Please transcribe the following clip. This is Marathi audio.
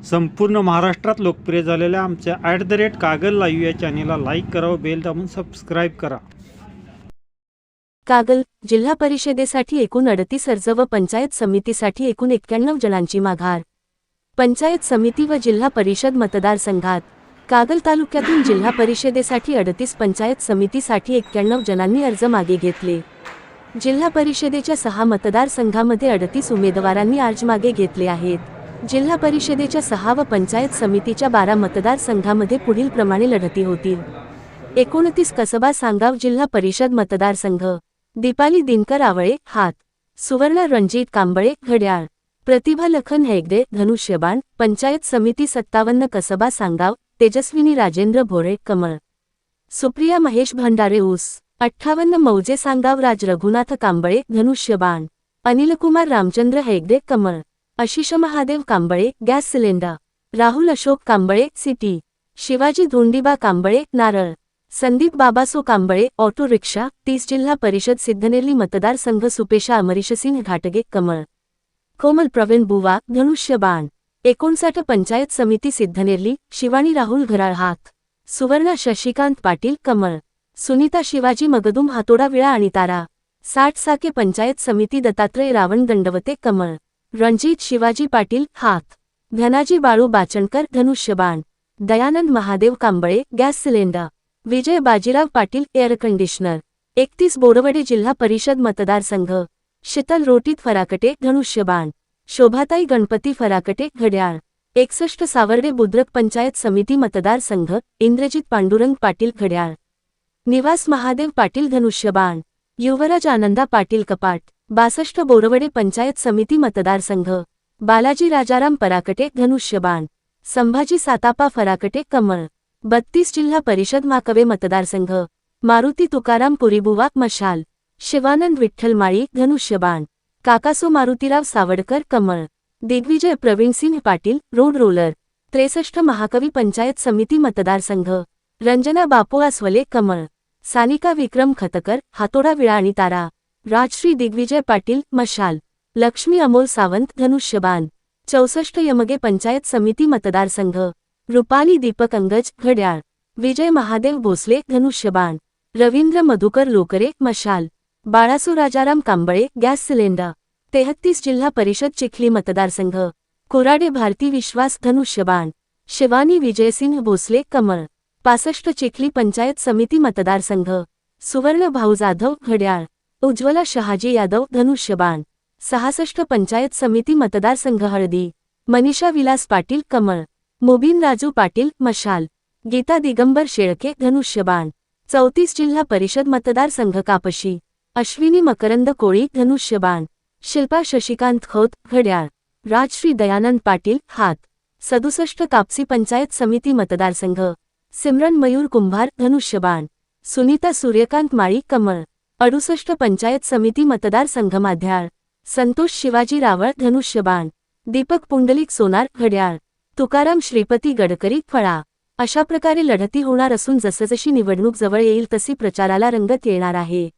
संपूर्ण महाराष्ट्रात लोकप्रिय झालेल्या आमच्या @कागल लाईव्ह या चॅनेलला लाईक करा व बेल दाबून सबस्क्राईब करा। कागल जिल्हा परिषदेसाठी एकूण 38 अर्ज व पंचायत समितीसाठी एकूण 91 जणांची माघार। पंचायत समिती व जिल्हा परिषद मतदारसंघात कागल तालुक्यातून जिल्हा परिषदेसाठी 38, पंचायत समितीसाठी 91 जणांनी अर्ज मागे घेतले। जिल्हा परिषदेच्या 6 मतदारसंघामध्ये 38 उमेदवारांनी अर्ज मागे घेतले आहेत। जिल्हा परिषदेच्या 6 व पंचायत समितीच्या 12 मतदारसंघामध्ये पुढील प्रमाणे लढती होतील। 29 कसबा सांगाव जिल्हा परिषद मतदारसंघ, दीपाली दिनकर आवळे हात, सुवर्ण रणजित कांबळे घड्याळ, प्रतिभा लखन हेगडे धनुष्यबाण, पंचायत समिती 57 कसबा सांगाव, तेजस्विनी राजेंद्र भोरे कमळ, सुप्रिया महेश भंडारे ऊस, 58 मौजे सांगाव राज रघुनाथ कांबळे धनुष्यबाण, अनिलकुमार रामचंद्र हेगडे कमळ, Ashish Mahadev Kamble gas cylinder, Rahul Ashok Kamble city, Shivaji Dhondiba Kamble नारळ, संदीप बाबासो कांबळे ऑटो रिक्षा 30 जिल्हा परिषद सिद्धनेरली मतदारसंघ सुपेशा अमरीशसिंह घाटगे कमळ, कोमल प्रवीण बुवा धनुष्यबाण, 59 पंचायत समिती सिद्धनेरली शिवानी राहुल घराळ हात, सुवर्ण शशिकांत पाटील कमळ, सुनीता शिवाजी मगदुम हातोडा विळा आणि तारा, 60 साके पंचायत समिती दत्तात्रय रावण दंडवते कमळ, रणजित शिवाजी पाटील हात, धनाजी बाळू बाचणकर धनुष्यबाण, दयानंद महादेव कांबळे गॅस सिलेंडर, विजय बाजीराव पाटील एअर कंडिशनर, 31 बोरवडे जिल्हा परिषद मतदारसंघ, शीतल रोटीत फराकटे धनुष्यबाण, शोभाताई गणपती फराकटे घड्याळ, 61 सावर्डे बुद्रक पंचायत समिती मतदारसंघ, इंद्रजित पांडुरंग पाटील घड्याळ, निवास महादेव पाटील धनुष्यबाण, युवराज आनंदा पाटील कपाट, 62 बोरवडे पंचायत समिती मतदारसंघ, बालाजी राजाराम पराकटे धनुष्यबाण, संभाजी सातापा फराकटे कमळ, 32 जिल्हा परिषद माकवे मतदारसंघ, मारुती तुकाराम पुरीबुवा मशाल, शिवानंद विठ्ठल माळी धनुष्यबाण, काकासो मारुतीराव सावडकर कमळ, दिग्विजय प्रवीणसिंह पाटील रोड रोलर, 63 महाकवी पंचायत समिती मतदारसंघ, रंजना बापू आसवले कमळ, सानिका विक्रम खतकर हातोडा विळा आणि तारा, राजश्री दिग्विजय पाटील मशाल, लक्ष्मी अमोल सावंत धनुष्यबाण, 64 यमगे पंचायत समिती मतदारसंघ, रुपाली दीपक अंगज घड्याळ, विजय महादेव भोसले धनुष्यबाण, रवींद्र मधुकर लोकरे मशाल, बाळासो राजाराम कांबळे गॅस सिलेंडर, 33 जिल्हा परिषद चिखली मतदारसंघ, कोराडे भारती विश्वास धनुष्यबाण, शिवानी विजयसिंह भोसले कमळ, 65 चिखली पंचायत समिती मतदारसंघ, सुवर्ण भाऊ जाधव घड्याळ, उज्ज्वला शहाजी यादव धनुष्यबाण, 66 पंचायत समिती मतदारसंघ हळदी, मनीषा विलास पाटील कमळ, मुबीन राजू पाटील मशाल, गीता दिगंबर शेळके धनुष्यबाण, 34 जिल्हा परिषद मतदारसंघ कापशी, अश्विनी मकरंद कोळी धनुष्यबाण, शिल्पा शशिकांत खोत घड्याळ, राजश्री दयानंद पाटील हात, 67 कापसी पंचायत समिती मतदारसंघ, सिमरन मयूर कुंभार धनुष्यबाण, सुनीता सूर्यकांत माळी कमळ, 68 पंचायत समिती मतदारसंघ माध्याळ, संतोष शिवाजी रावळ धनुष्यबाण, दीपक पुंडलिक सोनार घड्याळ, तुकाराम श्रीपती गडकरी फळा। अशा प्रकारे लढती होणार असून जसजशी निवडणूक जवळ येईल तशी प्रचाराला रंगत येणार आहे।